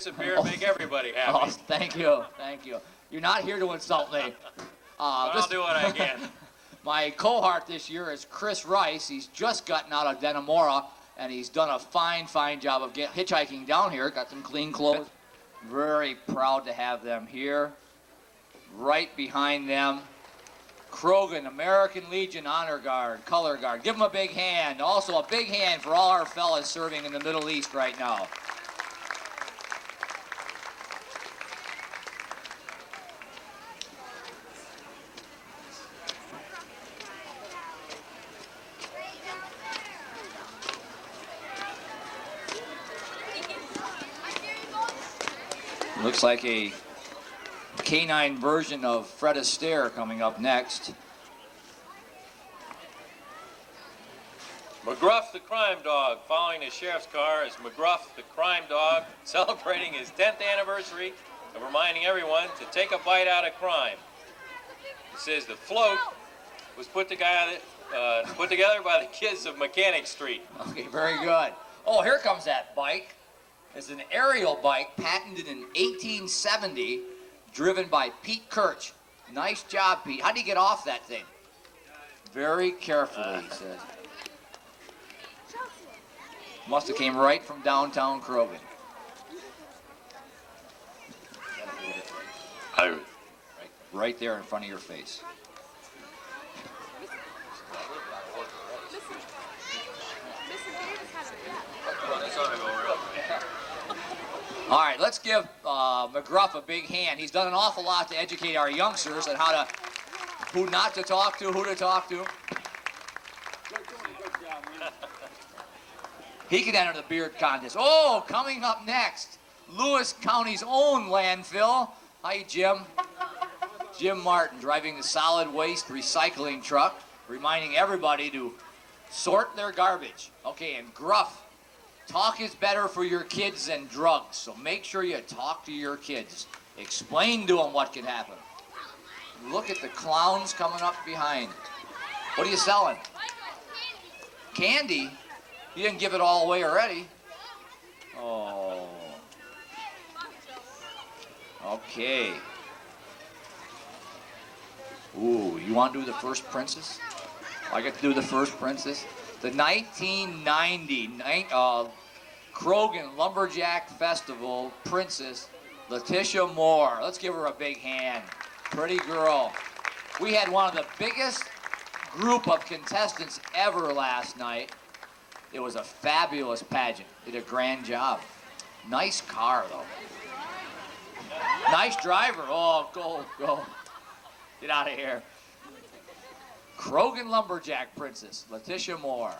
A beer make everybody happy. Oh, thank you. You're not here to insult me. I'll do what I can. My cohort this year is Chris Rice. He's just gotten out of Denimora, and he's done a fine job of hitchhiking down here. Got some clean clothes. Very proud to have them here. Right behind them, Croghan, American Legion Honor Guard, Color Guard. Give them a big hand. Also a big hand for all our fellas serving in the Middle East right now. Looks like a canine version of Fred Astaire coming up next. McGruff the Crime Dog, following the sheriff's car, is McGruff the Crime Dog, celebrating his 10th anniversary and reminding everyone to take a bite out of crime. It says the float was put together by the kids of Mechanic Street. Okay, very good. Oh, here comes that bike. It's an aerial bike patented in 1870, driven by Pete Kirch. Nice job, Pete. How do you get off that thing? Very carefully, he says. Must have came right from downtown Croghan. Right there in front of your face. All right, let's give McGruff a big hand. He's done an awful lot to educate our youngsters on who not to talk to, who to talk to. He can enter the beard contest. Oh, coming up next, Lewis County's own landfill. Hi, Jim. Jim Martin driving the solid waste recycling truck, reminding everybody to sort their garbage. Okay, and Gruff. Talk is better for your kids than drugs, so make sure you talk to your kids. Explain to them what can happen. Look at the clowns coming up behind. What are you selling? Candy? You didn't give it all away already. Oh. Okay. Ooh, you want to do the first princess? I get to do the first princess. The 1990 Croghan Lumberjack Festival Princess, Letitia Moore. Let's give her a big hand. Pretty girl. We had one of the biggest group of contestants ever last night. It was a fabulous pageant. Did a grand job. Nice car, though. Nice driver. Oh, go. Get out of here. Croghan Lumberjack Princess, Letitia Moore.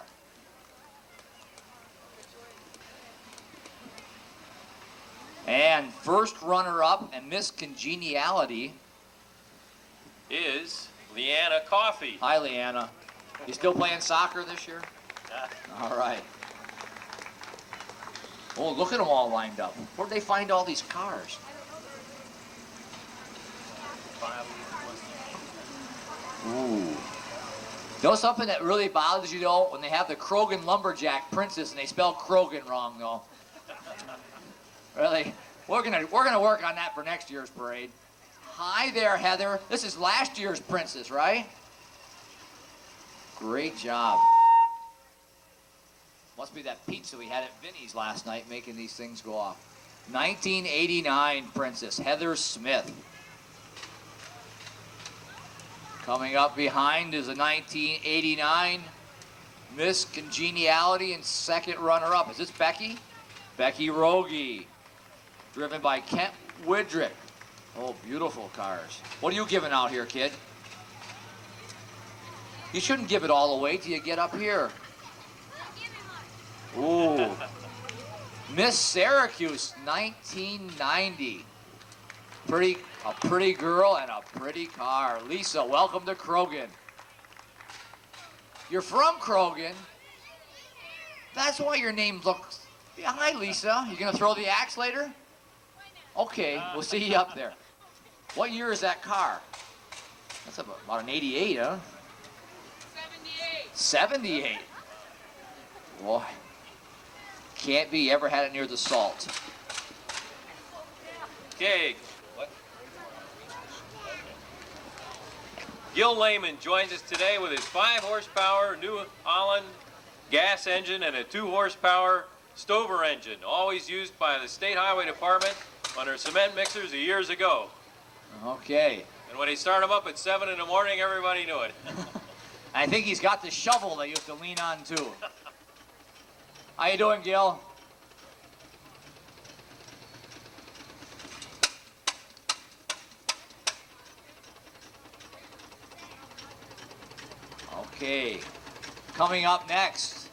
And first runner-up and Miss Congeniality is Leanna Coffey. Hi, Leanna. You still playing soccer this year? All right. Oh, look at them all lined up. Where'd they find all these cars? Ooh. You know something that really bothers you, though? When they have the Croghan Lumberjack Princess and they spell Croghan wrong, though. Really? We're gonna work on that for next year's parade. Hi there, Heather. This is last year's princess, right? Great job. Must be that pizza we had at Vinny's last night making these things go off. 1989 Princess, Heather Smith. Coming up behind is a 1989 Miss Congeniality and second runner-up. Is this Becky? Becky Rogie, driven by Kent Widrick. Oh, beautiful cars. What are you giving out here, kid? You shouldn't give it all away till you get up here. Ooh. Miss Syracuse, 1990. A pretty girl and a pretty car. Lisa, welcome to Croghan. You're from Croghan. That's why your name looks... Yeah, hi, Lisa. You gonna throw the axe later? Okay, we'll see you up there. What year is that car? That's about an 88, huh? 78. 78. Boy, can't be. Ever had it near the salt. Okay. What? Gil Lehman joins us today with his 5-horsepower New Holland gas engine and a 2-horsepower Stover engine, always used by the State Highway Department on their cement mixers years ago. Okay. And when he started them up at 7 in the morning, everybody knew it. I think he's got the shovel that you have to lean on too. How you doing, Gil? Okay. Coming up next,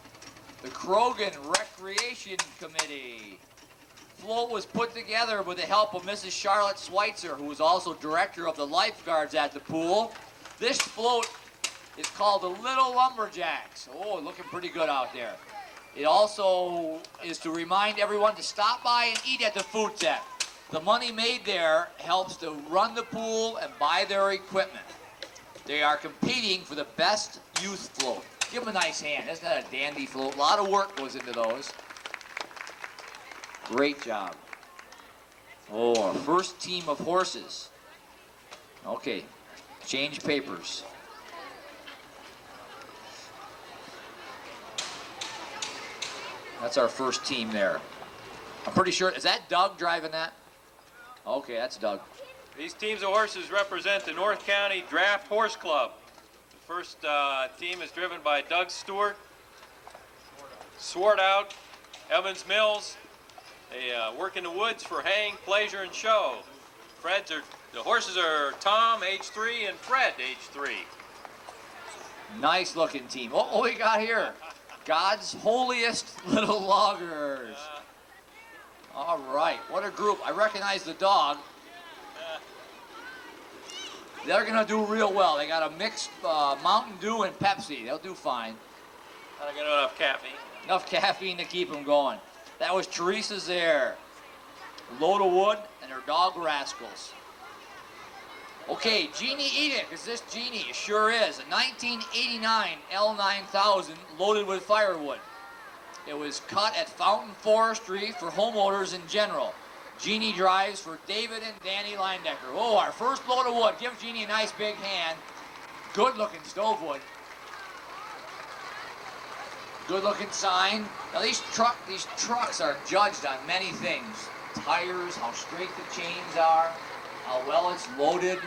the Croghan Recreation Committee. Float was put together with the help of Mrs. Charlotte Schweitzer, who was also director of the lifeguards at the pool. This float is called the Little Lumberjacks. Oh, looking pretty good out there. It also is to remind everyone to stop by and eat at the food tent. The money made there helps to run the pool and buy their equipment. They are competing for the best youth float. Give them a nice hand. Isn't that a dandy float? A lot of work goes into those. Great job. Oh, our first team of horses. Okay, change papers. That's our first team there. I'm pretty sure, is that Doug driving that? Okay, that's Doug. These teams of horses represent the North County Draft Horse Club. The first team is driven by Doug Stewart, Swartout, Evans Mills. They work in the woods for haying, pleasure, and show. The horses are Tom, age 3, and Fred, age 3. Nice looking team. What we got here? God's holiest little loggers. All right, what a group. I recognize the dog. They're gonna do real well. They got a mixed Mountain Dew and Pepsi. They'll do fine. Gotta get enough caffeine. Enough caffeine to keep them going. That was Teresa's there. A load of wood and her dog Rascals. Okay, Jeannie Edick. Is this Jeannie? It sure is. A 1989 L9000 loaded with firewood. It was cut at Fountain Forestry for homeowners in general. Jeannie drives for David and Danny Linedecker. Oh, our first load of wood. Give Jeannie a nice big hand. Good looking stove wood. Good looking sign. Now these trucks are judged on many things. Tires, how straight the chains are, how well it's loaded.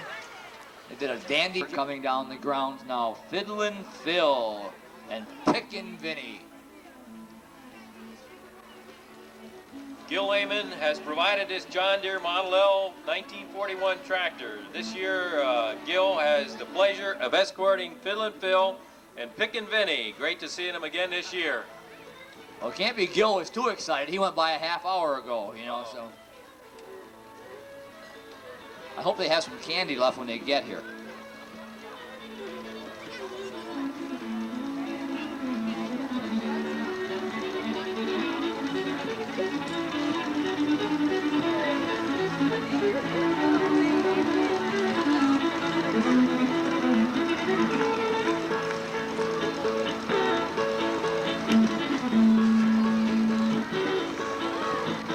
They did a dandy coming down the grounds now. Fiddlin' Phil and Pickin' Vinny. Gil Lehman has provided this John Deere Model L 1941 tractor. This year, Gil has the pleasure of escorting Fiddlin' Phil and Pickin' Vinny. Great to see him again this year. Well, it can't be Gil was too excited. He went by a half hour ago, you know, so. I hope they have some candy left when they get here.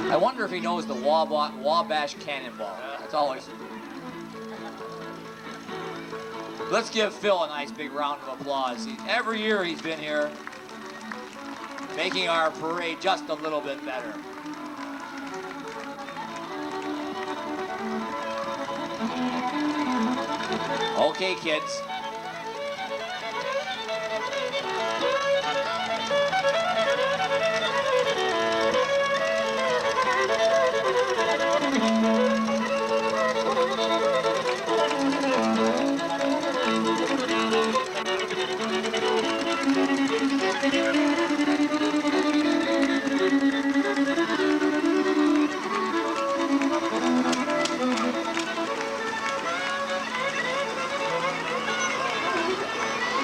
I wonder if he knows the Wabash Cannonball. That's always. Let's give Phil a nice big round of applause. Every year he's been here, making our parade just a little bit better. Okay, kids.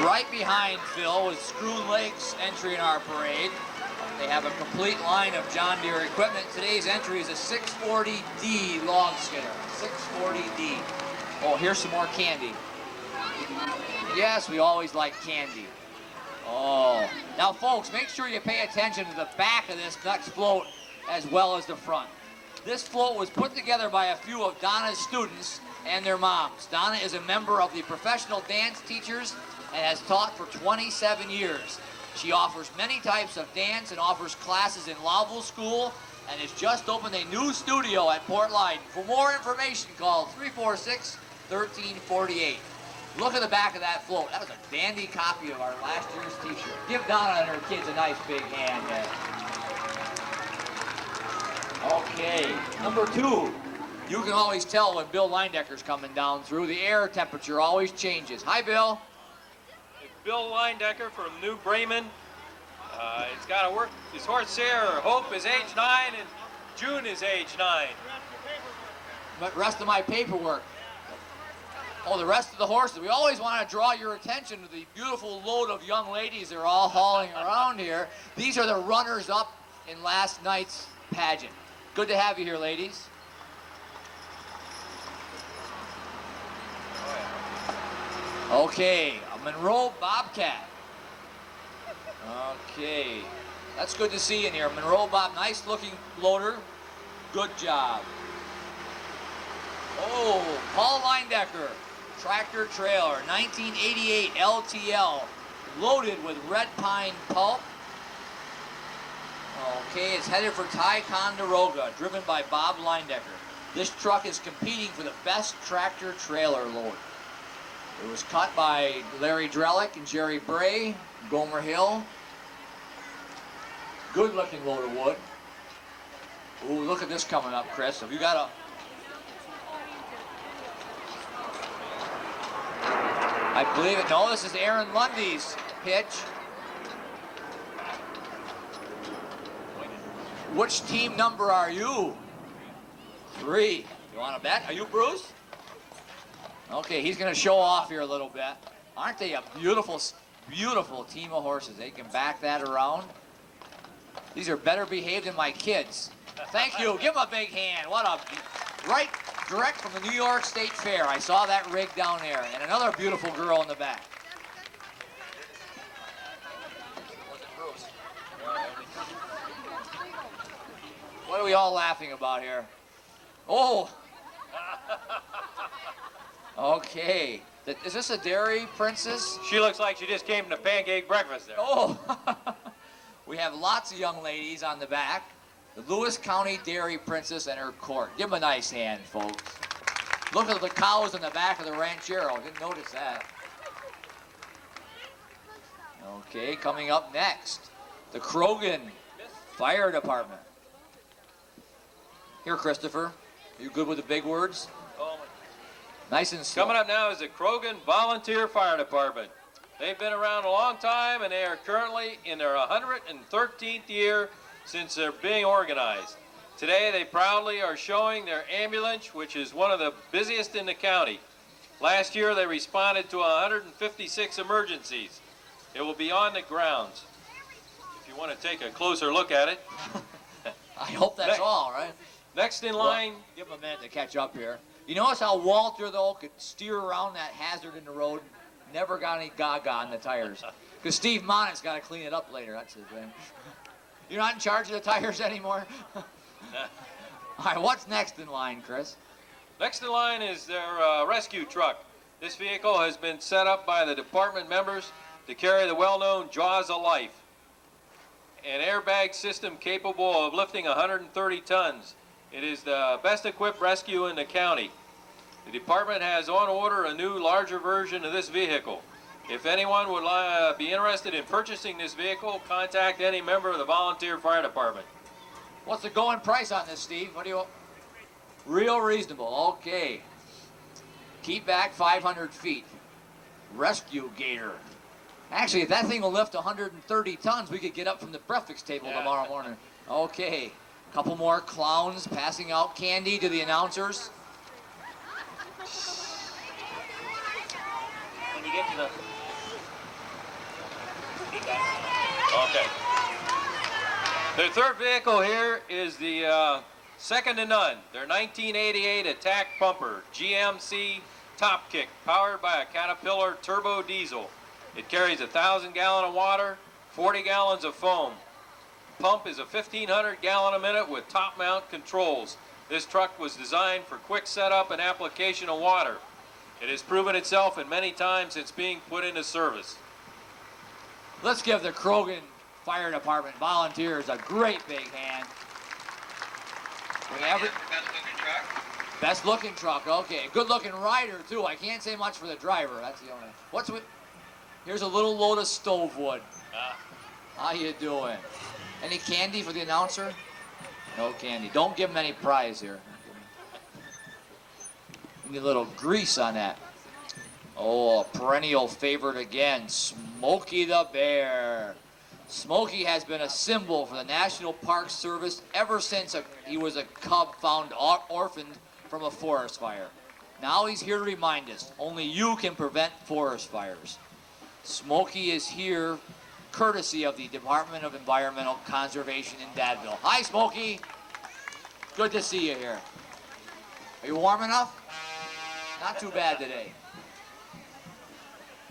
Right behind Phil was Screw Lake's entry in our parade. They have a complete line of John Deere equipment. Today's entry is a 640D log skidder. 640D. Oh, here's some more candy. Yes, we always like candy. Oh, now folks, make sure you pay attention to the back of this next float as well as the front. This float was put together by a few of Donna's students and their moms. Donna is a member of the Professional Dance Teachers and has taught for 27 years. She offers many types of dance and offers classes in Lowville School and has just opened a new studio at Port Leyden. For more information, call 346-1348. Look at the back of that float. That was a dandy copy of our last year's t-shirt. Give Donna and her kids a nice big hand there. Okay, number 2. You can always tell when Bill Leindecker's coming down through. The air temperature always changes. Hi, Bill. It's Bill Leindecker from New Bremen. He's got to work his horse here. Hope is age 9 and June is age 9. But rest of my paperwork. Oh, the rest of the horses. We always want to draw your attention to the beautiful load of young ladies they're all hauling around here. These are the runners-up in last night's pageant. Good to have you here, ladies. Okay, a Monroe Bobcat. Okay, that's good to see in here. Monroe Bob, nice looking loader. Good job. Oh, Paul Leindecker, tractor trailer, 1988 LTL, loaded with red pine pulp. Okay, it's headed for Ticonderoga, driven by Bob Leindecker. This truck is competing for the best tractor trailer load. It was cut by Larry Drellick and Jerry Bray, Gomer Hill. Good looking load of wood. Ooh, look at this coming up, Chris. Have you got a... I believe it. No, this is Aaron Lundy's pitch. Which team number are you? 3. You want to bet? Are you Bruce? Okay, he's going to show off here a little bit. Aren't they a beautiful, beautiful team of horses? They can back that around. These are better behaved than my kids. Thank you. Give them a big hand. What a... Right, direct from the New York State Fair. I saw that rig down there. And another beautiful girl in the back. Was it Bruce? What are we all laughing about here? Oh! Okay. Is this a dairy princess? She looks like she just came from the pancake breakfast there. Oh! We have lots of young ladies on the back. The Lewis County Dairy Princess and her court. Give them a nice hand, folks. Look at the cows in the back of the ranchero. Didn't notice that. Okay, coming up next, the Croghan Fire Department. Here, Christopher. You good with the big words? Nice and slow. Coming up now is the Croghan Volunteer Fire Department. They've been around a long time, and they are currently in their 113th year since they're being organized. Today, they proudly are showing their ambulance, which is one of the busiest in the county. Last year, they responded to 156 emergencies. It will be on the grounds. If you want to take a closer look at it. I hope that's all, right? Next in line. Well, give him a minute to catch up here. You notice how Walter, though, could steer around that hazard in the road? Never got any gaga on the tires. Because Steve Monnett's got to clean it up later. That's his thing. You're not in charge of the tires anymore? All right, what's next in line, Chris? Next in line is their rescue truck. This vehicle has been set up by the department members to carry the well-known Jaws of Life, an airbag system capable of lifting 130 tons. It is the best equipped rescue in the county. The department has on order a new, larger version of this vehicle. If anyone would be interested in purchasing this vehicle, contact any member of the Volunteer Fire Department. What's the going price on this, Steve? What do you... Real reasonable. Okay. Keep back 500 feet. Rescue Gator. Actually, if that thing will lift 130 tons, we could get up from the breakfast table tomorrow morning. Okay. Couple more clowns passing out candy to the announcers. When you get to the... Okay. The third vehicle here is the second to none. Their 1988 Attack Pumper GMC Top Kick, powered by a Caterpillar turbo diesel. It carries 1,000 gallons of water, 40 gallons of foam. Pump is a 1,500 gallon a minute with top mount controls. This truck was designed for quick setup and application of water. It has proven itself in many times since being put into service. Let's give the Croghan Fire Department volunteers a great big hand. Best looking truck, okay. Good looking rider too. I can't say much for the driver. That's the only. Here's a little load of stove wood. How you doing? Any candy for the announcer? No candy. Don't give him any prize here. Need a little grease on that. Oh, a perennial favorite again, Smokey the Bear. Smokey has been a symbol for the National Park Service ever since he was a cub found orphaned from a forest fire. Now he's here to remind us, only you can prevent forest fires. Smokey is here courtesy of the Department of Environmental Conservation in Dadville. Hi, Smokey. Good to see you here. Are you warm enough? Not too bad today.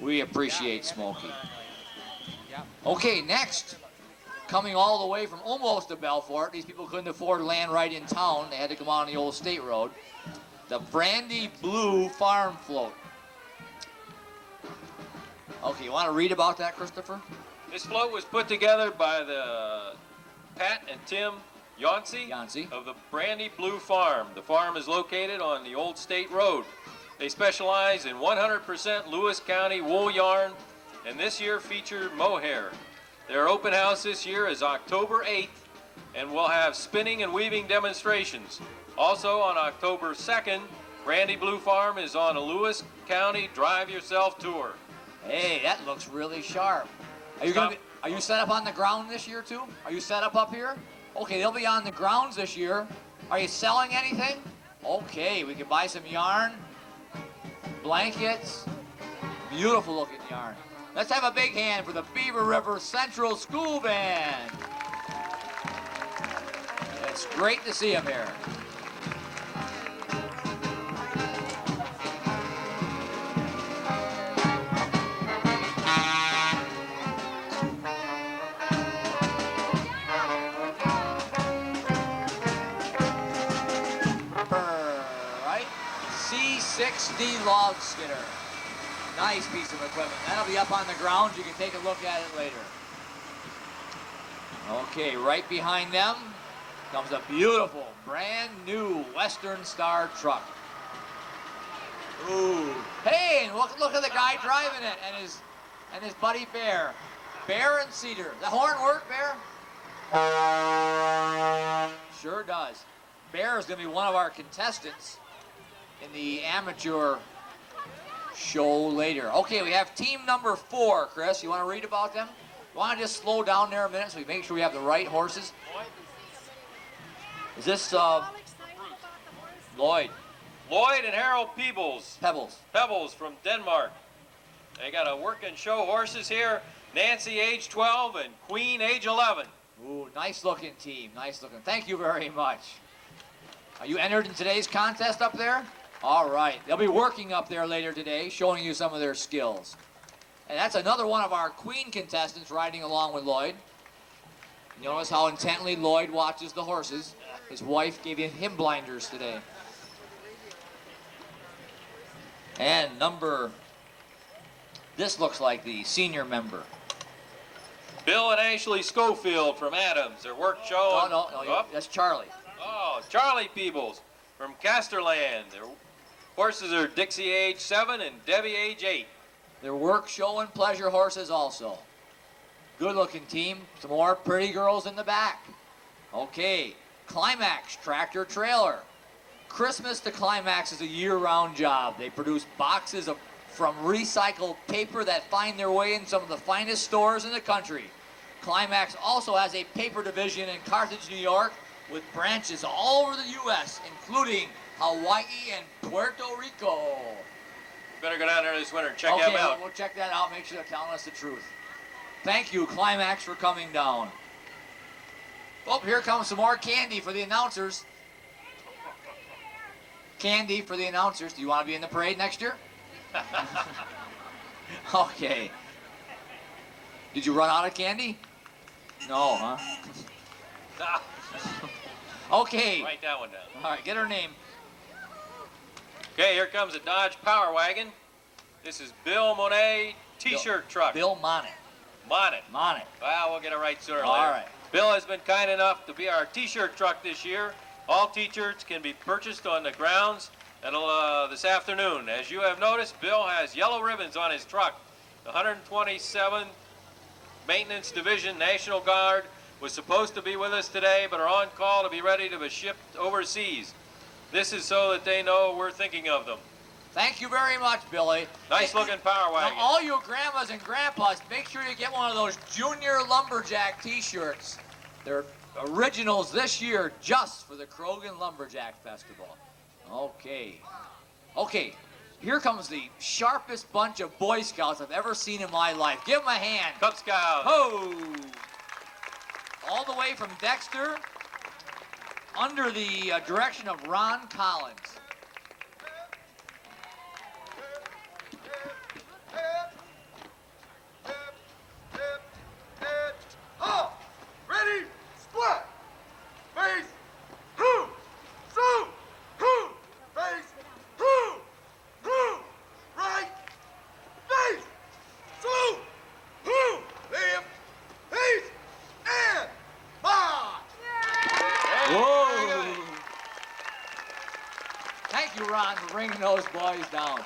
We appreciate Smokey. Okay, next, coming all the way from almost to Belfort. These people couldn't afford land right in town. They had to come out on the old state road. The Brandy Blue Farm Float. Okay, you want to read about that, Christopher? This float was put together by the Pat and Tim Yancey of the Brandy Blue Farm. The farm is located on the old state road. They specialize in 100% Lewis County wool yarn, and this year featured mohair. Their open house this year is October 8th, and we'll have spinning and weaving demonstrations. Also on October 2nd, Brandy Blue Farm is on a Lewis County Drive Yourself tour. Hey, that looks really sharp. Are you set up on the ground this year too? Are you set up here? Okay, they'll be on the grounds this year. Are you selling anything? Okay, we can buy some yarn, blankets, beautiful looking yarn. Let's have a big hand for the Beaver River Central School Band. It's great to see them here. C60 log skidder. Nice piece of equipment. That'll be up on the ground. You can take a look at it later. Okay, right behind them comes a beautiful, brand new Western Star truck. Ooh. Hey, and look at the guy driving it and his buddy Bear. Bear and Cedar. The horn work, Bear? Sure does. Bear is going to be one of our contestants in the amateur show later. Okay, we have team number 4, Chris. You want to read about them? You want to just slow down there a minute so we make sure we have the right horses? Is this Lloyd? Lloyd and Harold Pebbles from Denmark. They got a working show horses here. Nancy, age 12, and Queen, age 11. Ooh, nice looking team. Nice looking. Thank you very much. Are you entered in today's contest up there? All right. They'll be working up there later today, showing you some of their skills. And that's another one of our Queen contestants riding along with Lloyd. You notice how intently Lloyd watches the horses. His wife gave him blinders today. And this looks like the senior member. Bill and Ashley Schofield from Adams. Their work show. No, that's Charlie. Oh, Charlie Peebles from Casterland. Their horses are Dixie, age 7, and Debbie, age 8. Their work, show, and pleasure horses also. Good-looking team. Some more pretty girls in the back. Okay, Climax Tractor Trailer. Christmas to Climax is a year-round job. They produce boxes from recycled paper that find their way in some of the finest stores in the country. Climax also has a paper division in Carthage, New York, with branches all over the U.S., including Hawaii and Puerto Rico. You better go down there this winter and check them out. Okay, we'll check that out, make sure they're telling us the truth. Thank you, Climax, for coming down. Oh, here comes some more candy for the announcers. Candy for the announcers. Do you want to be in the parade next year? Okay. Did you run out of candy? No, huh? Ah, Okay. write that one down. All right, get her name. Okay, here comes a Dodge Power Wagon. This is Bill Monet T-shirt truck. Bill Monet. Monet. Monet. Well, we'll get it right sooner or All later. right. Bill has been kind enough to be our T-shirt truck this year. All T-shirts can be purchased on the grounds this afternoon. As you have noticed, Bill has yellow ribbons on his truck. The 127th Maintenance Division National Guard was supposed to be with us today, but are on call to be ready to be shipped overseas. This is so that they know we're thinking of them. Thank you very much, Billy. Nice looking Power Now, Wagon. all you grandmas and grandpas, make sure you get one of those Junior Lumberjack T-shirts. They're originals this year just for the Croghan Lumberjack Festival. Okay. Okay, here comes the sharpest bunch of Boy Scouts I've ever seen in my life. Give them a hand. Cub Scout. Ho! All the way from Dexter, under the direction of Ron Collins. Ready, split, face, who, so, who, face, who, right, face, so, who, left, face, and march. Whoa! Thank you, Ron, for bringing those boys down.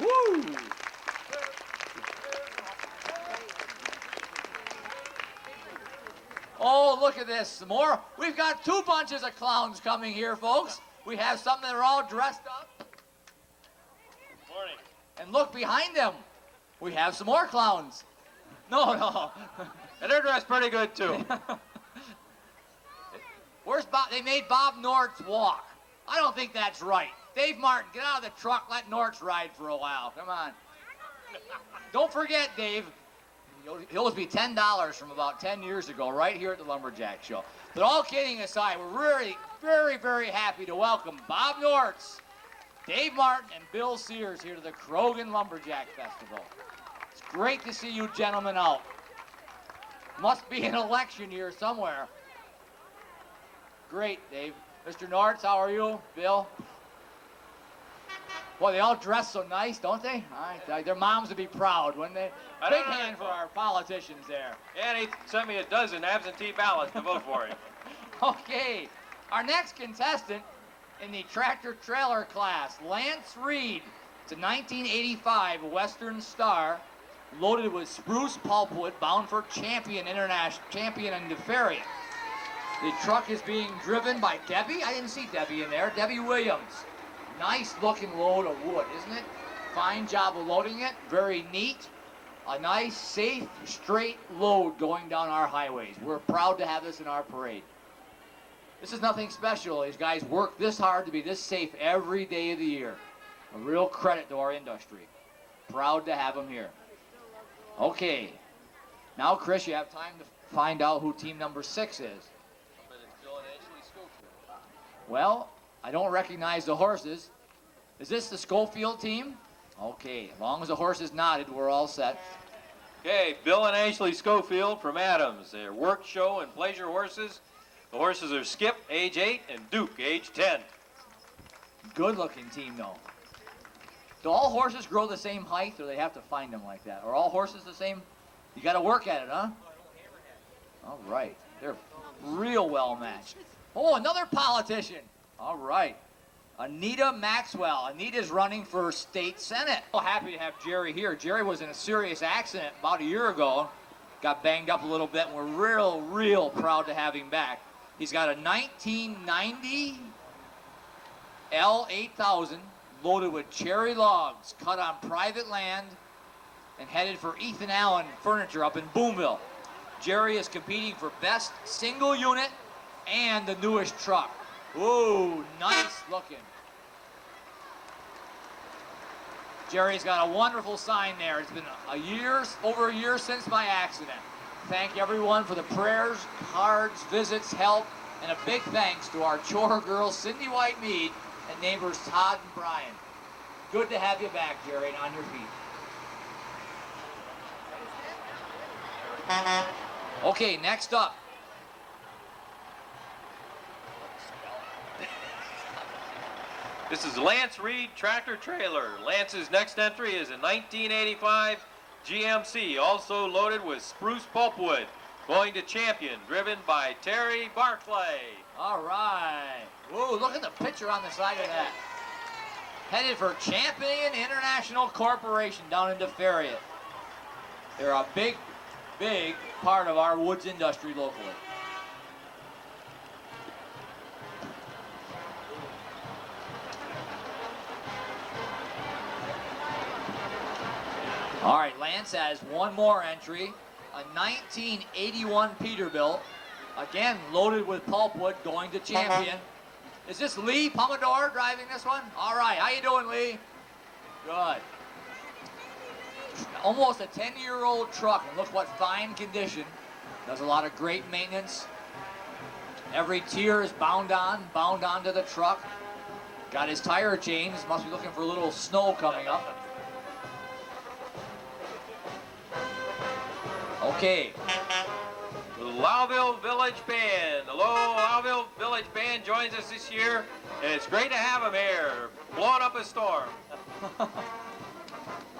Woo! Oh, look at this. Some more. We've got two bunches of clowns coming here, folks. We have some that are all dressed up. Morning. And look behind them. We have some more clowns. No. And they're dressed pretty good, too. Where's Bob? They made Bob Nortz walk. I don't think that's right. Dave Martin, get out of the truck. Let Nortz ride for a while. Come on. Don't forget, Dave. He owes me $10 from about 10 years ago, right here at the Lumberjack Show. But all kidding aside, we're really very, very happy to welcome Bob Nortz, Dave Martin, and Bill Sears here to the Croghan Lumberjack Festival. It's great to see you gentlemen out. Must be an election year somewhere. Great, Dave. Mr. Nortz, how are you? Bill? Boy, they all dress so nice, don't they? All right, their moms would be proud, wouldn't they? Big hand for our politicians there. And he sent me a dozen absentee ballots to vote for him. Okay, our next contestant in the tractor-trailer class, Lance Reed. It's a 1985 Western Star, loaded with spruce pulpwood, bound for Champion and DeFerry. The truck is being driven by Debbie. I didn't see Debbie in there. Debbie Williams. Nice looking load of wood, isn't it? Fine job of loading it. Very neat. A nice, safe, straight load going down our highways. We're proud to have this in our parade. This is nothing special. These guys work this hard to be this safe every day of the year. A real credit to our industry. Proud to have them here. Okay. Now, Chris, you have time to find out who team number 6 is. Well, I don't recognize the horses. Is this the Schofield team? Okay, as long as the horse is nodded, we're all set. Okay, Bill and Ashley Schofield from Adams. They're work, show, and pleasure horses. The horses are Skip, age 8, and Duke, age 10. Good looking team, though. Do all horses grow the same height, or they have to find them like that? Are all horses the same? You got to work at it, huh? All right, they're real well matched. Oh, another politician. All right. Anita Maxwell. Anita's running for state senate. So happy to have Jerry here. Jerry was in a serious accident about a year ago. Got banged up a little bit, and we're real proud to have him back. He's got a 1990 L8000 loaded with cherry logs cut on private land and headed for Ethan Allen Furniture up in Boomville. Jerry is competing for best single unit and the newest truck. Ooh, nice looking. Jerry's got a wonderful sign there. It's been over a year since my accident. Thank everyone for the prayers, cards, visits, help, and a big thanks to our chore girls, Cindy White-Mead, and neighbors Todd and Brian. Good to have you back, Jerry, and on your feet. Okay, next up. This is Lance Reed Tractor Trailer. Lance's next entry is a 1985 GMC, also loaded with spruce pulpwood, going to Champion, driven by Terry Barclay. All right. Whoa, look at the picture on the side of that. Headed for Champion International Corporation down in DeFerriet. They're a big, big part of our woods industry locally. All right, Lance has one more entry, a 1981 Peterbilt, again loaded with pulpwood, going to Champion. Is this Lee Pomodoro driving this one? All right, how you doing, Lee? Good. Almost a 10-year-old truck, and look what fine condition. Does a lot of great maintenance. Every tier is bound onto the truck. Got his tire changed, must be looking for a little snow coming up. Okay. The Lowville Village Band. Hello, Lowville Village Band joins us this year, and it's great to have them here, blowing up a storm.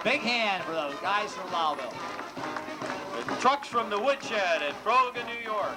Big hand for those guys from Lowville. The trucks from the Woodshed in Croghan, New York.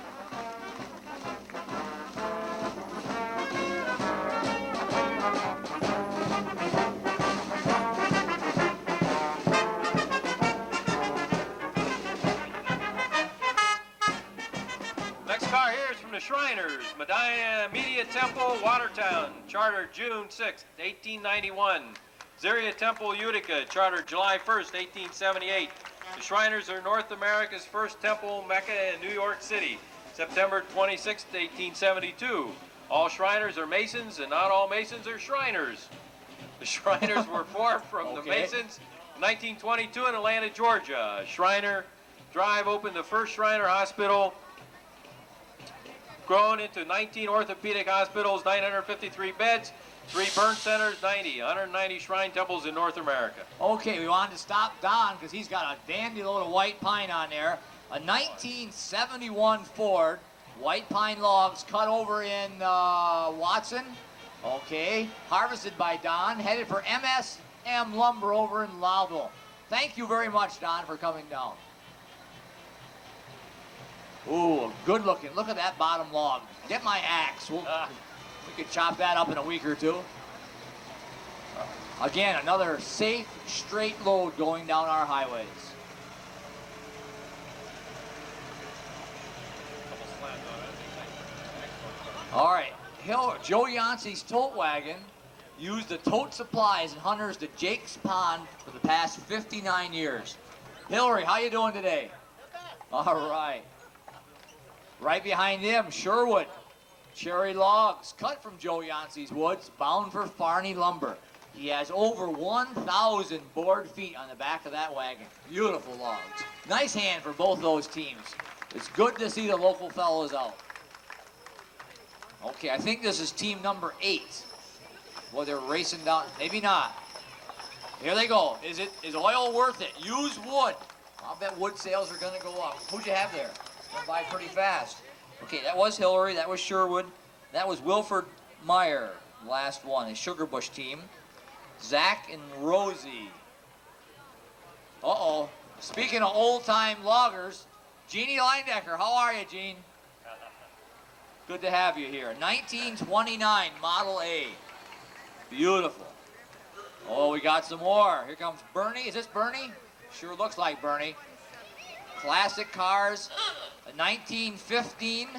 Car here is from the Shriners, Medina Media Temple, Watertown, chartered June 6, 1891. Zaria Temple, Utica, chartered July 1st, 1878. The Shriners are North America's first temple mecca in New York City, September 26, 1872. All Shriners are Masons, and not all Masons are Shriners. The Shriners were formed from the Masons in 1922 in Atlanta, Georgia. Shriner Drive opened the first Shriner Hospital, grown into 19 orthopedic hospitals, 953 beds, 3 burn centers, 190 shrine temples in North America. Okay, we wanted to stop Don because he's got a dandy load of white pine on there. A 1971 Ford, white pine logs cut over in Watson. Okay, harvested by Don, headed for MSM Lumber over in Lowville. Thank you very much, Don, for coming down. Ooh, good looking. Look at that bottom log. Get my axe. We could chop that up in a week or two. Again, another safe, straight load going down our highways. All right, Joe Yancey's tote wagon used the tote supplies and hunters to Jake's Pond for the past 59 years. Hillary, how you doing today? All right. Right behind him, Sherwood. Cherry logs cut from Joe Yancey's woods, bound for Farney Lumber. He has over 1,000 board feet on the back of that wagon. Beautiful logs. Nice hand for both those teams. It's good to see the local fellows out. Okay, I think this is team number 8. Boy, they're racing down. Maybe not. Here they go. Is oil worth it? Use wood. I'll bet wood sales are going to go up. Who'd you have there? Went by pretty fast. Okay, that was Hillary, that was Sherwood, that was Wilford Meyer, last one, his Sugar Bush team. Zach and Rosie. Uh-oh. Speaking of old-time loggers, Jeannie Leindecker. How are you, Jean? Good to have you here. 1929 Model A. Beautiful. Oh, we got some more. Here comes Bernie. Is this Bernie? Sure looks like Bernie. Classic cars. A 1915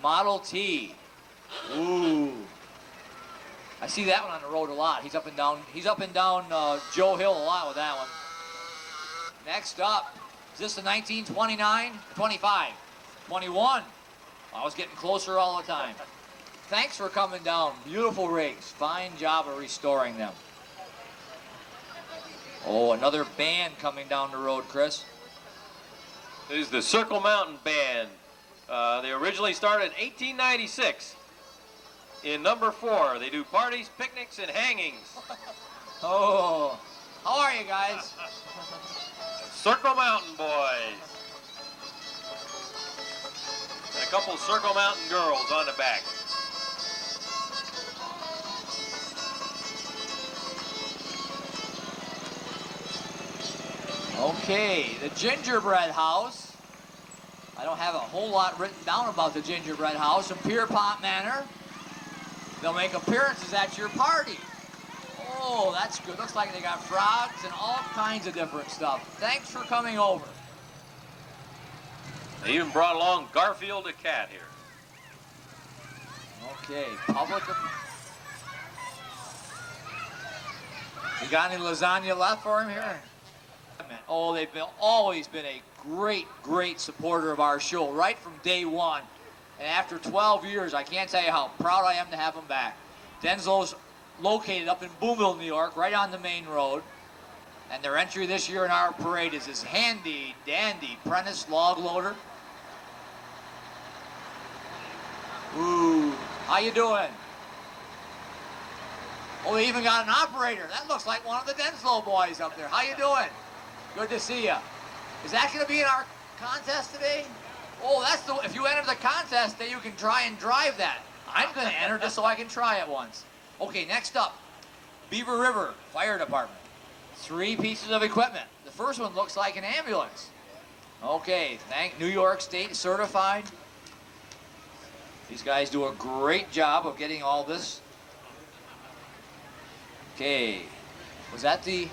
Model T. Ooh. I see that one on the road a lot. He's up and down Joe Hill a lot with that one. Next up, is this the 1929? 25. 21. I was getting closer all the time. Thanks for coming down. Beautiful rigs. Fine job of restoring them. Oh, another band coming down the road, Chris. This is the Circle Mountain Band. They originally started in 1896 in number 4. They do parties, picnics, and hangings. Oh, how are you guys? Circle Mountain Boys. couple Circle Mountain girls on the back. Okay, the gingerbread house. I don't have a whole lot written down about the gingerbread house in Pierpont Manor. They'll make appearances at your party. Oh, that's good. Looks like they got frogs and all kinds of different stuff. Thanks for coming over. They even brought along Garfield the cat here. Okay, public. You got any lasagna left for him here? Oh, they've always been a great supporter of our show right from day one. And after 12 years, I can't tell you how proud I am to have them back. Denzo's located up in Boomville, New York, right on the main road. And their entry this year in our parade is this handy dandy Prentice log loader. Ooh, how you doing? Oh, they even got an operator. That looks like one of the Denslow boys up there. How you doing? Good to see you. Is that going to be in our contest today? Oh, that's the. If you enter the contest, then you can try and drive that. I'm going to enter just so I can try it once. Okay, next up, Beaver River Fire Department. 3 pieces of equipment. The first one looks like an ambulance. Okay, thank New York State certified. These guys do a great job of getting all this. Okay, was that the?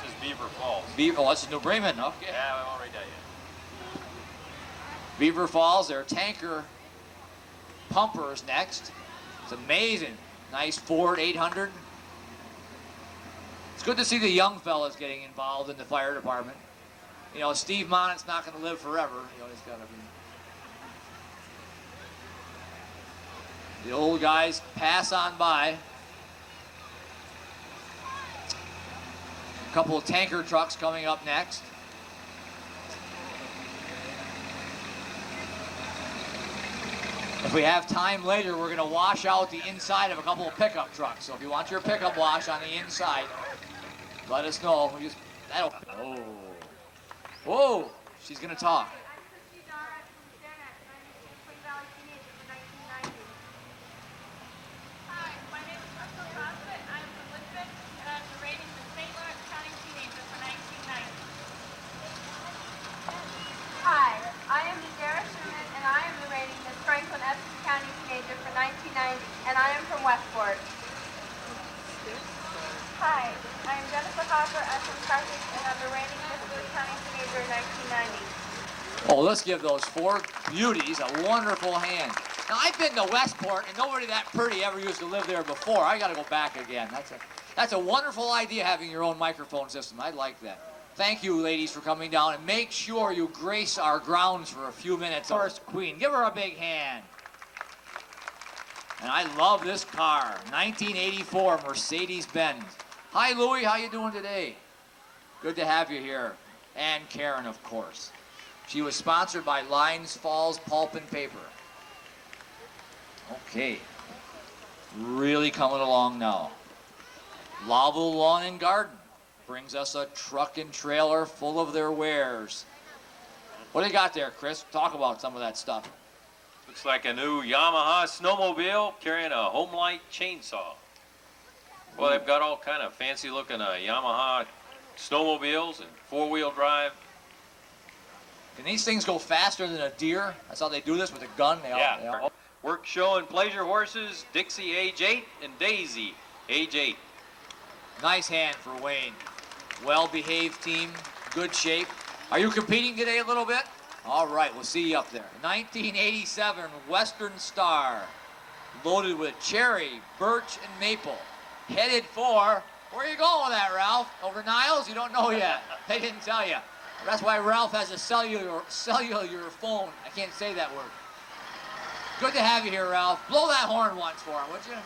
This is Beaver Falls. Oh, that's New Bremen. Okay. Yeah, I won't read that yet. Beaver Falls, their tanker pumpers next. It's amazing. Nice Ford 800. It's good to see the young fellas getting involved in the fire department. You know, Steve Monnett's not going to live forever. You know, he's got to be. The old guys pass on by. A couple of tanker trucks coming up next. If we have time later, we're going to wash out the inside of a couple of pickup trucks. So if you want your pickup wash on the inside, let us know. We just, that'll, oh. Whoa, she's going to talk. Hi, I am Sarah Schumann, and I am narrating the Franklin Essex County Teenager for 1990, and I am from Westport. Hi, I am Jennifer Hopper. I'm from Parqade, and I'm narrating the Stewart County Teenager in 1990. Oh, let's give those 4 beauties a wonderful hand. Now, I've been to Westport, and nobody that pretty ever used to live there before. I got to go back again. That's a wonderful idea, having your own microphone system. I like that. Thank you, ladies, for coming down, and make sure you grace our grounds for a few minutes. First Queen, give her a big hand. And I love this car, 1984 Mercedes-Benz. Hi, Louie, how you doing today? Good to have you here. And Karen, of course. She was sponsored by Lyons Falls Pulp and Paper. Okay, really coming along now. Lowville Lawn and Garden brings us a truck and trailer full of their wares. What do you got there, Chris? Talk about some of that stuff. Looks like a new Yamaha snowmobile carrying a Homelight chainsaw. Well, they've got all kind of fancy looking Yamaha snowmobiles and 4-wheel drive. Can these things go faster than a deer? That's how they do this with a gun? They all. Work show and pleasure horses, Dixie age 8 and Daisy age 8. Nice hand for Wayne. Well-behaved team, good shape. Are you competing today a little bit? All right, we'll see you up there. 1987 Western Star, loaded with cherry, birch, and maple. Headed for, where are you going with that, Ralph? Over Niles? You don't know yet. They didn't tell you. That's why Ralph has a cellular phone. I can't say that word. Good to have you here, Ralph. Blow that horn once for him, would you?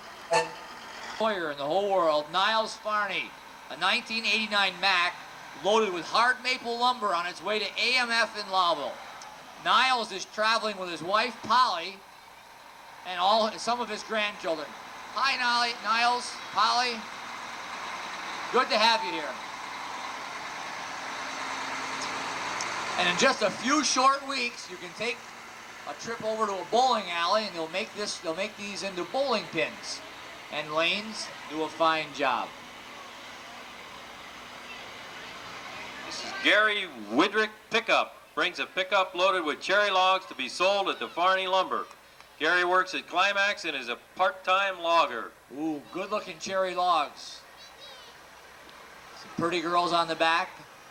Employer in the whole world, Niles Farney, a 1989 Mack loaded with hard maple lumber on its way to AMF in Lowville. Niles is traveling with his wife Polly and some of his grandchildren. Hi, Niles, Polly. Good to have you here. And in just a few short weeks, you can take a trip over to a bowling alley, and they'll make these into bowling pins. And Lanes do a fine job. This is Gary Widrick Pickup. Brings a pickup loaded with cherry logs to be sold at the Farney Lumber. Gary works at Climax and is a part-time logger. Ooh, good-looking cherry logs. Some pretty girls on the back.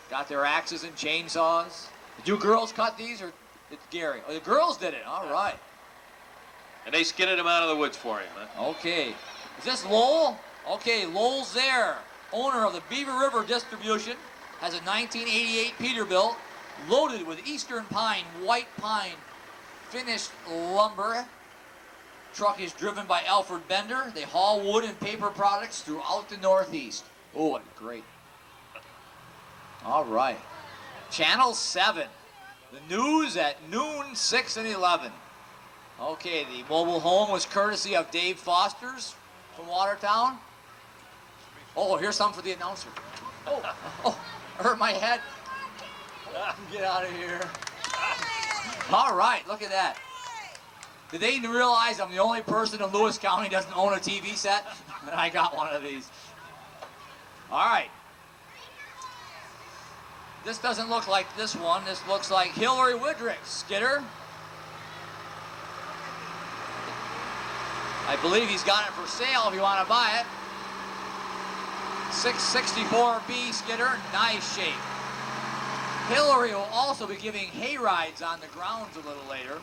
Got their axes and chainsaws. Did you girls cut these, or did Gary? Oh, the girls did it. All right. And they skidded him out of the woods for him. Huh? Okay. Is this Lowell? Okay, Lowell's there. Owner of the Beaver River Distribution. Has a 1988 Peterbilt. Loaded with eastern pine, white pine, finished lumber. Truck is driven by Alfred Bender. They haul wood and paper products throughout the Northeast. Oh, great. All right. Channel 7. The news at noon, 6 and 11. Okay, the mobile home was courtesy of Dave Foster's from Watertown. Oh, here's something for the announcer. Oh, I hurt my head. Get out of here. All right, look at that. Did they realize I'm the only person in Lewis County doesn't own a TV set? And I got one of these. All right. This doesn't look like this one. This looks like Hillary Widrick, skidder. I believe he's got it for sale if you want to buy it. 664B skidder, nice shape. Hillary will also be giving hay rides on the grounds a little later.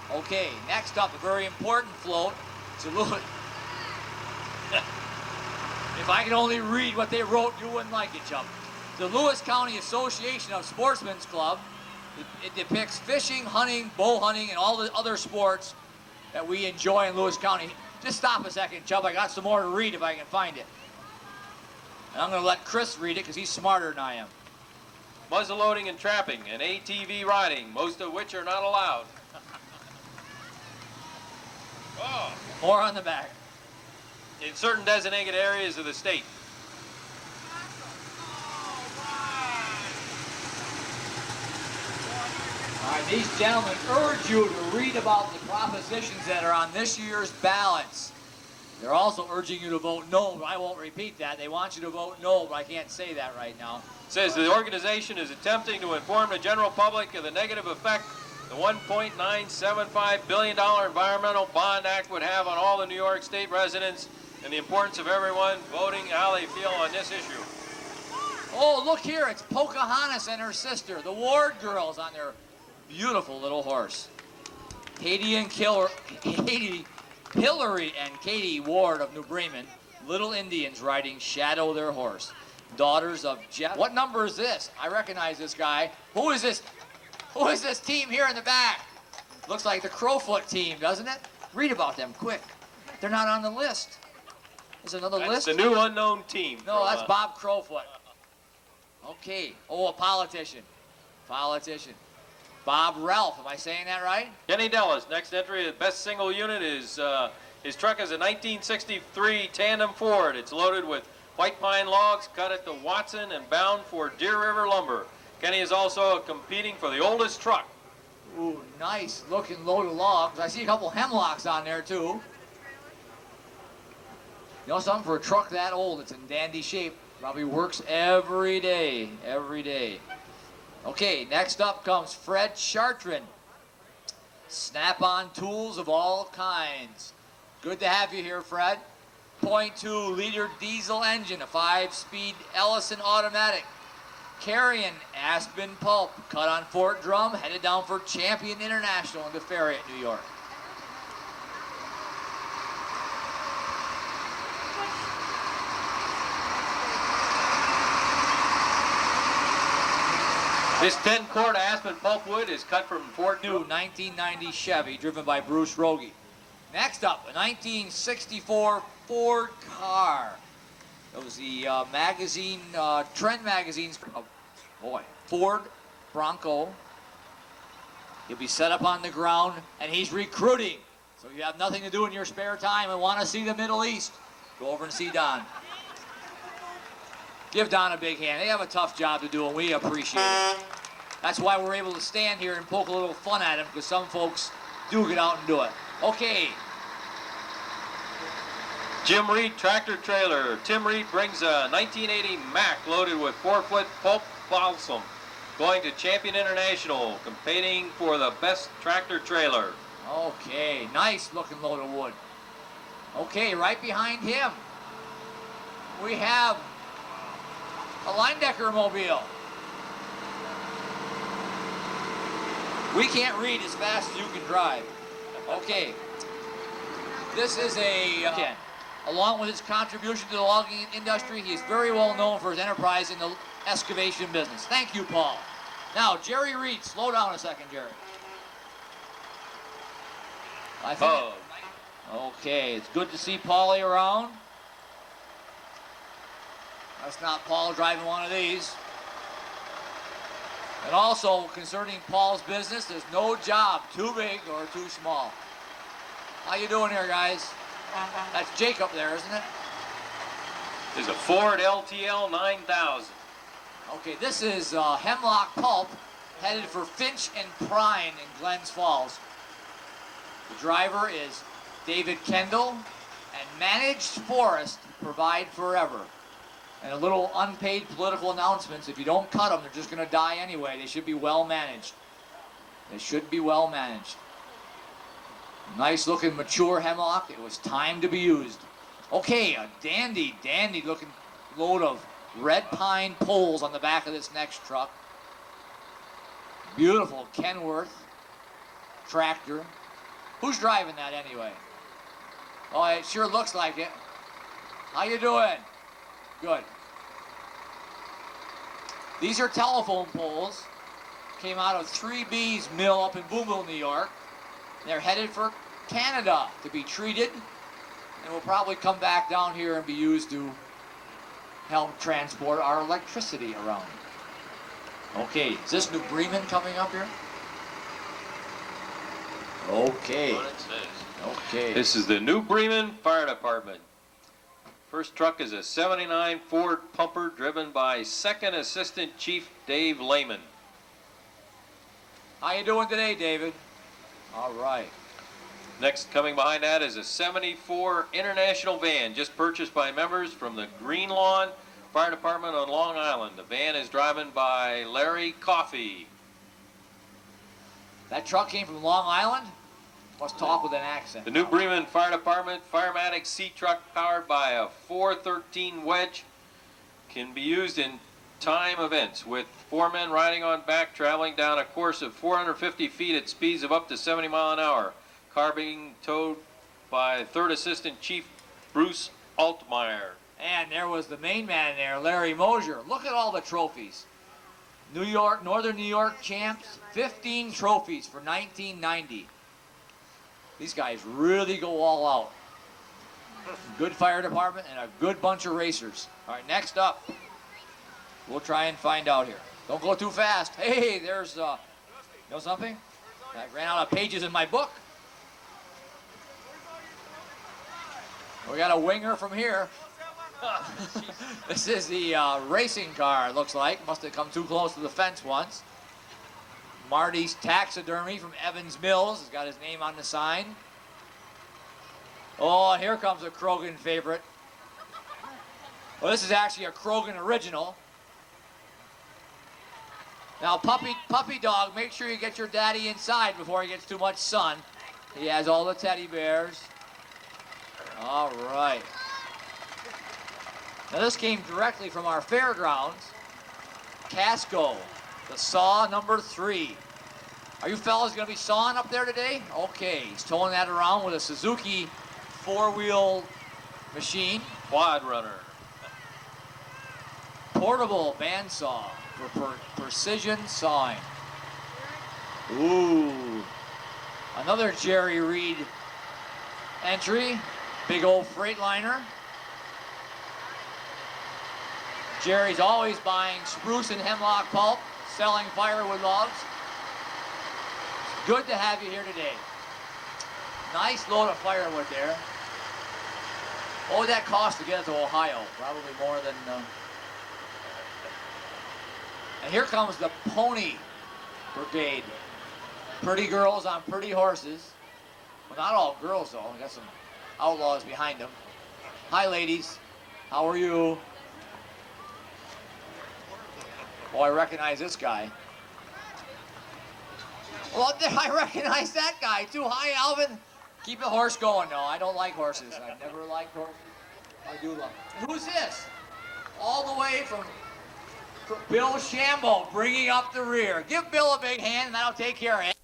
Okay, next up, a very important float. So look, if I could only read what they wrote, you wouldn't like it, chum. The Lewis County Association of Sportsmen's Club. It depicts fishing, hunting, bow hunting, and all the other sports that we enjoy in Lewis County. Just stop a second, Chubb. I got some more to read if I can find it. And I'm going to let Chris read it because he's smarter than I am. Muzzle loading and trapping and ATV riding, most of which are not allowed. Oh. More on the back. In certain designated areas of the state. All right, these gentlemen urge you to read about the propositions that are on this year's ballots. They're also urging you to vote no, but I won't repeat that. They want you to vote no, but I can't say that right now. It says the organization is attempting to inform the general public of the negative effect the $1.975 billion Environmental Bond Act would have on all the New York State residents and the importance of everyone voting how they feel on this issue. Oh, look here. It's Pocahontas and her sister, the Ward girls, on their beautiful little horse. Hillary and Katie Ward of New Bremen, little Indians riding Shadow their horse. Daughters of Jeff. What number is this? I recognize this guy. Who is this? Who is this team here in the back? Looks like the Crowfoot team, doesn't it? Read about them, quick. They're not on the list. There's another That's list? the new unknown team. No, that's Bob Crowfoot. Okay. Oh, a politician. Politician. Bob Ralph, am I saying that right? Kenny Dellis, next entry, the best single unit is, his truck is a 1963 tandem Ford. It's loaded with white pine logs cut at the Watson and bound for Deer River Lumber. Kenny is also competing for the oldest truck. Ooh, nice looking load of logs. I see a couple hemlocks on there too. You know something, for a truck that old, it's in dandy shape. Probably works every day, every day. Okay, next up comes Fred Chartrand. Snap-on tools of all kinds. Good to have you here, Fred. 0.2 liter diesel engine, a 5-speed Ellison automatic. Carrying Aspen pulp, cut on Fort Drum, headed down for Champion International in the ferry at New York. This 10-quart Aspen pulpwood is cut from Fort New Drum. 1990 Chevy, driven by Bruce Rogie. Next up, a 1964 Ford car. It was the magazine, Trend magazine's, oh boy, Ford Bronco. He'll be set up on the ground, and he's recruiting. So you have nothing to do in your spare time and want to see the Middle East, go over and see Don. Give Don a big hand. They have a tough job to do, and we appreciate it. That's why we're able to stand here and poke a little fun at him, because some folks do get out and do it. Okay. Jim Reed tractor trailer. Tim Reed brings a 1980 Mack loaded with 4-foot pulp balsam, going to Champion International, competing for the best tractor trailer. Okay, nice looking load of wood. Okay, right behind him, we have a Leindecker mobile. We can't read as fast as you can drive. Okay, this is a, along with his contribution to the logging industry, he is very well known for his enterprise in the excavation business. Thank you, Paul. Now, Jerry Reed, slow down a second, Jerry. I think. Okay, it's good to see Paulie around. That's not Paul driving one of these. And also, concerning Paul's business, there's no job too big or too small. How you doing here, guys? That's Jake up there, isn't it? There's a Ford LTL 9000. Okay, this is Hemlock Pulp, headed for Finch and Prine in Glens Falls. The driver is David Kendall, and Managed Forest provide forever. And a little unpaid political announcements. If you don't cut them, they're just going to die anyway. They should be well managed. They should be well managed. Nice looking mature hemlock. It was time to be used. Okay, a dandy looking load of red pine poles on the back of this next truck. Beautiful Kenworth tractor. Who's driving that anyway? Oh, it sure looks like it. How you doing? Good. These are telephone poles. Came out of 3B's mill up in Boonville, New York. They're headed for Canada to be treated, and will probably come back down here and be used to help transport our electricity around. Okay, is this New Bremen coming up here? Okay. What it says. Okay. This is the New Bremen Fire Department. First truck is a 79 Ford pumper driven by Second Assistant Chief Dave Lehman. How you doing today, David? All right. Next coming behind that is a 74 International van just purchased by members from the Green Lawn Fire Department on Long Island. The van is driven by Larry Coffey. That truck came from Long Island? Must talk with an accent. The New Bremen Fire Department Firematic C truck powered by a 413 wedge can be used in time events with 4 men riding on back traveling down a course of 450 feet at speeds of up to 70 miles an hour. Car being towed by Third Assistant Chief Bruce Altmeyer. And there was the main man there, Larry Mosier. Look at all the trophies. New York, Northern New York champs, 15 trophies for 1990. These guys really go all out. Good fire department and a good bunch of racers. All right, next up, we'll try and find out here. Don't go too fast. Hey, there's, you know something? I ran out of pages in my book. We got a winger from here. This is the racing car, it looks like. Must have come too close to the fence once. Marty's Taxidermy from Evans Mills has got his name on the sign. Oh, here comes a Croghan favorite. Well, this is actually a Croghan original. Now, puppy dog, make sure you get your daddy inside before he gets too much sun. He has all the teddy bears. All right. Now, this came directly from our fairgrounds. Casco, the saw number 3. Are you fellas going to be sawing up there today? Okay, he's towing that around with a Suzuki 4-wheel machine. Quad runner. Portable bandsaw for precision sawing. Ooh. Another Jerry Reed entry. Big old Freightliner. Jerry's always buying spruce and hemlock pulp, selling firewood logs. It's good to have you here today. Nice load of firewood there. What would that cost to get it to Ohio? Probably more than... And here comes the pony Parqade. Pretty girls on pretty horses. Well, not all girls, though. We got some outlaws behind them. Hi, ladies. How are you? Oh, I recognize this guy. Well, I recognize that guy, too. Hi, Alvin. Keep the horse going. No, I don't like horses. I've never liked horses. I do love them. Who's this? All the way from Bill Shambo, bringing up the rear. Give Bill a big hand, and that'll take care of it.